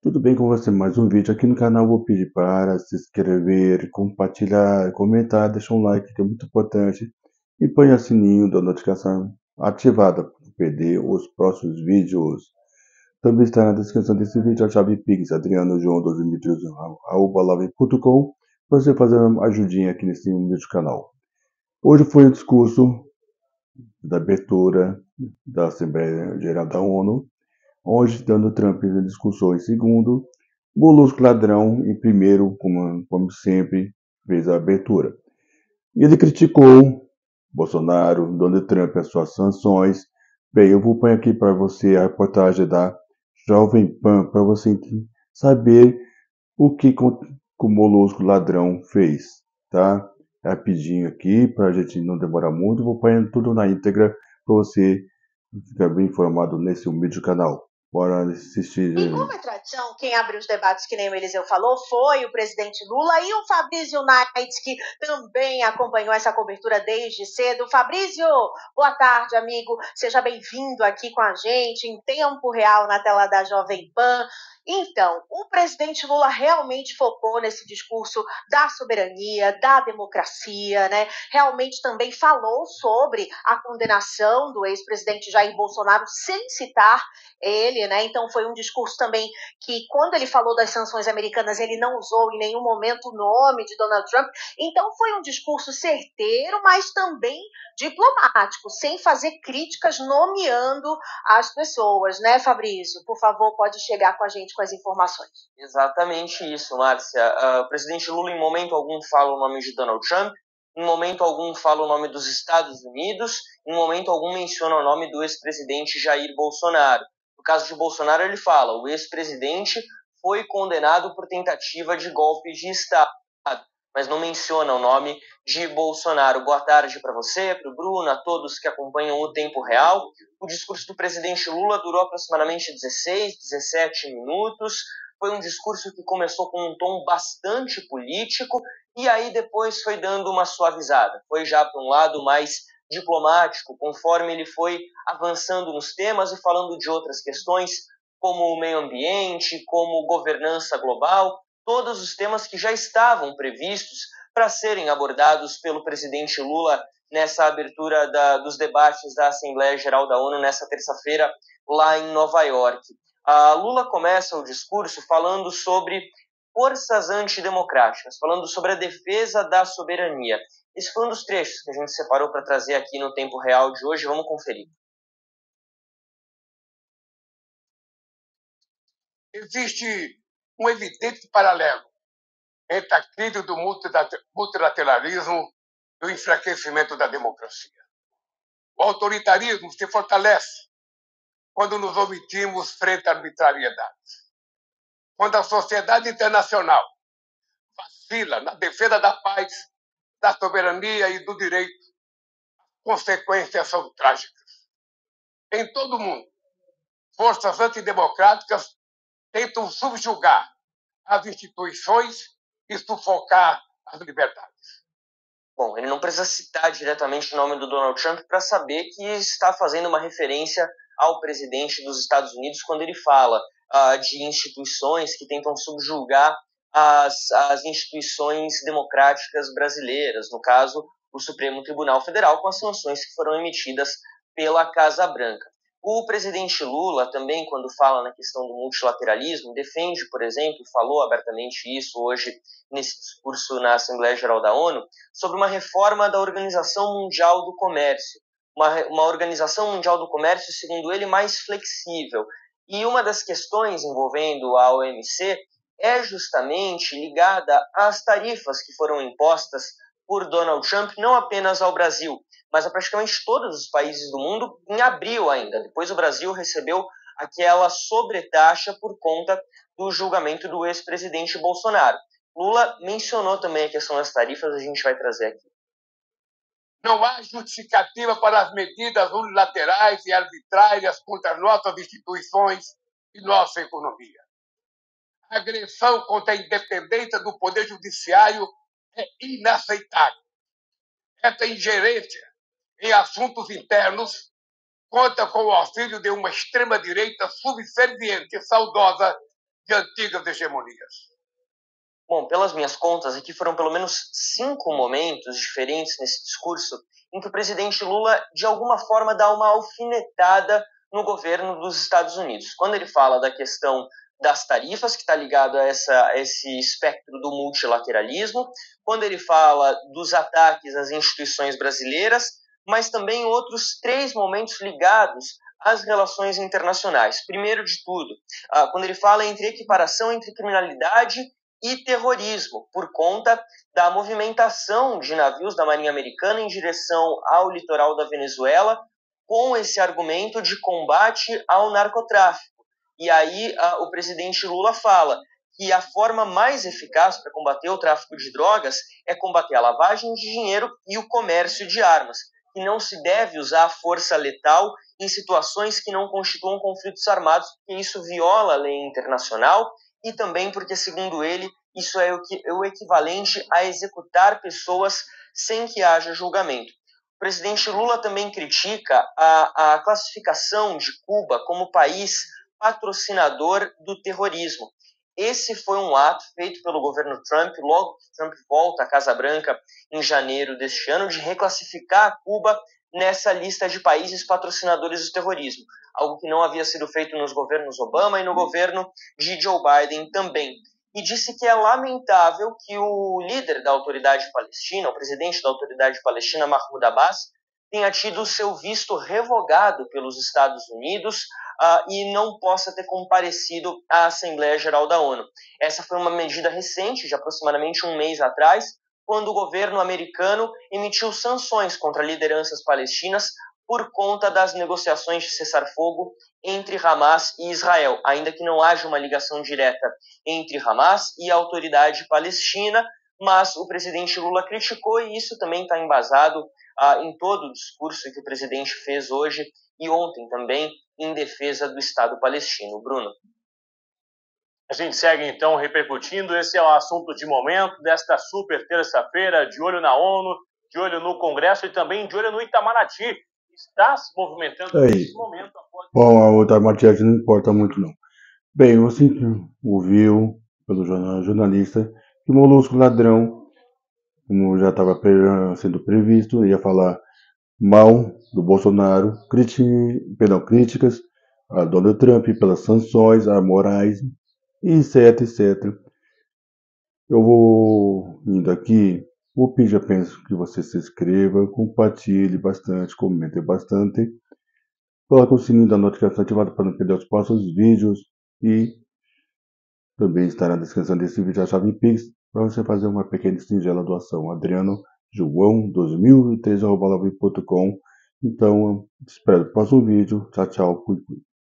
Tudo bem com você? Mais um vídeo aqui no canal. Vou pedir para se inscrever, compartilhar, comentar, deixar um like que é muito importante e põe o sininho da notificação ativada para não perder os próximos vídeos. Também está na descrição desse vídeo a chave Pix adriano.joão2013@lave.com para você fazer uma ajudinha aqui nesse vídeo do canal. Hoje foi o discurso da abertura da Assembleia Geral da ONU. Hoje, dando Trump na discussão em segundo, Molusco Ladrão em primeiro, como sempre, fez a abertura. E ele criticou Bolsonaro, Donald Trump e as suas sanções. Bem, eu vou pôr aqui para você a reportagem da Jovem Pan, para você saber o que o Molusco Ladrão fez, tá? Rapidinho aqui, para a gente não demorar muito, vou pôr tudo na íntegra para você ficar bem informado nesse humilde canal. Bora assistir. E como é tradição, quem abre os debates, que nem o Eliseu falou, foi o presidente Lula e o Fabrício Knight, que também acompanhou essa cobertura desde cedo. Fabrício, boa tarde, amigo. Seja bem-vindo aqui com a gente, em tempo real, na tela da Jovem Pan. Então, o presidente Lula realmente focou nesse discurso da soberania, da democracia, né? Realmente também falou sobre a condenação do ex-presidente Jair Bolsonaro, sem citar ele, né? Então foi um discurso também que, quando ele falou das sanções americanas, ele não usou em nenhum momento o nome de Donald Trump. Então foi um discurso certeiro, mas também diplomático, sem fazer críticas, nomeando as pessoas, né, Fabrício? Por favor, pode chegar com a gente com as informações. Exatamente isso, Márcia. O presidente Lula, em momento algum, fala o nome de Donald Trump, em momento algum, fala o nome dos Estados Unidos, em momento algum, menciona o nome do ex-presidente Jair Bolsonaro. No caso de Bolsonaro, ele fala: o ex-presidente foi condenado por tentativa de golpe de Estado, mas não menciona o nome de Bolsonaro. Boa tarde para você, para o Bruno, a todos que acompanham o Tempo Real. O discurso do presidente Lula durou aproximadamente 16, 17 minutos. Foi um discurso que começou com um tom bastante político e aí depois foi dando uma suavizada. Foi já para um lado mais diplomático, conforme ele foi avançando nos temas e falando de outras questões, como o meio ambiente, como governança global, todos os temas que já estavam previstos para serem abordados pelo presidente Lula nessa abertura dos debates da Assembleia Geral da ONU nessa terça-feira lá em Nova York. A Lula começa o discurso falando sobre forças antidemocráticas, falando sobre a defesa da soberania. Esse foi um dos trechos que a gente separou para trazer aqui no Tempo Real de hoje. Vamos conferir. Existe um evidente paralelo entre a crise do multilateralismo e o enfraquecimento da democracia. O autoritarismo se fortalece quando nos omitimos frente à arbitrariedade. Quando a sociedade internacional vacila na defesa da paz, da soberania e do direito, consequências são trágicas. Em todo o mundo, forças antidemocráticas tentam subjugar as instituições e sufocar as liberdades. Bom, ele não precisa citar diretamente o nome do Donald Trump para saber que está fazendo uma referência ao presidente dos Estados Unidos quando ele fala de instituições que tentam subjugar as instituições democráticas brasileiras, no caso, o Supremo Tribunal Federal, com as sanções que foram emitidas pela Casa Branca. O presidente Lula também, quando fala na questão do multilateralismo, defende, por exemplo, falou abertamente isso hoje nesse discurso na Assembleia Geral da ONU, sobre uma reforma da Organização Mundial do Comércio, uma Organização Mundial do Comércio, segundo ele, mais flexível. E uma das questões envolvendo a OMC é justamente ligada às tarifas que foram impostas por Donald Trump, não apenas ao Brasil, mas a praticamente todos os países do mundo, em abril ainda. Depois o Brasil recebeu aquela sobretaxa por conta do julgamento do ex-presidente Bolsonaro. Lula mencionou também a questão das tarifas, a gente vai trazer aqui. Não há justificativa para as medidas unilaterais e arbitrárias contra as nossas instituições e nossa economia. A agressão contra a independência do Poder Judiciário é inaceitável. Essa ingerência em assuntos internos conta com o auxílio de uma extrema-direita subserviente e saudosa de antigas hegemonias. Bom, pelas minhas contas, aqui foram pelo menos 5 momentos diferentes nesse discurso em que o presidente Lula, de alguma forma, dá uma alfinetada no governo dos Estados Unidos. Quando ele fala da questão das tarifas, que está ligado a esse espectro do multilateralismo, quando ele fala dos ataques às instituições brasileiras, mas também outros 3 momentos ligados às relações internacionais. Primeiro de tudo, quando ele fala entre equiparação entre criminalidade e terrorismo, por conta da movimentação de navios da Marinha Americana em direção ao litoral da Venezuela, com esse argumento de combate ao narcotráfico. E aí o presidente Lula fala que a forma mais eficaz para combater o tráfico de drogas é combater a lavagem de dinheiro e o comércio de armas, e não se deve usar a força letal em situações que não constituam conflitos armados, porque isso viola a lei internacional e também porque, segundo ele, isso é o equivalente a executar pessoas sem que haja julgamento. O presidente Lula também critica a classificação de Cuba como país patrocinador do terrorismo. Esse foi um ato feito pelo governo Trump, logo que Trump volta à Casa Branca em janeiro deste ano, de reclassificar Cuba nessa lista de países patrocinadores do terrorismo, algo que não havia sido feito nos governos Obama e no governo de Joe Biden também. E disse que é lamentável que o líder da autoridade palestina, o presidente da autoridade palestina, Mahmoud Abbas, tenha tido o seu visto revogado pelos Estados Unidos e não possa ter comparecido à Assembleia Geral da ONU. Essa foi uma medida recente, de aproximadamente um mês atrás, quando o governo americano emitiu sanções contra lideranças palestinas por conta das negociações de cessar-fogo entre Hamas e Israel, ainda que não haja uma ligação direta entre Hamas e a autoridade palestina, mas o presidente Lula criticou, e isso também está embasado em todo o discurso que o presidente fez hoje e ontem também em defesa do Estado palestino. Bruno. A gente segue então repercutindo, esse é o assunto de momento desta super terça-feira, de olho na ONU, de olho no Congresso e também de olho no Itamaraty, que está se movimentando nesse momento. Bom, o Itamaraty não importa muito não. Bem, você ouviu pelo jornalista que o Molusco Ladrão, como já estava sendo previsto, ia falar mal do Bolsonaro, críticas a Donald Trump pelas sanções morais, etc, etc. Eu vou indo aqui, vou pedir apenas que você se inscreva, compartilhe bastante, comente bastante, coloque o sininho da notificação ativado para não perder os próximos vídeos e também está na descrição desse vídeo a chave Pix para você fazer uma pequena e singela doação. Adriano João 2013@com. Então, espero o próximo vídeo. Tchau, tchau. Fui.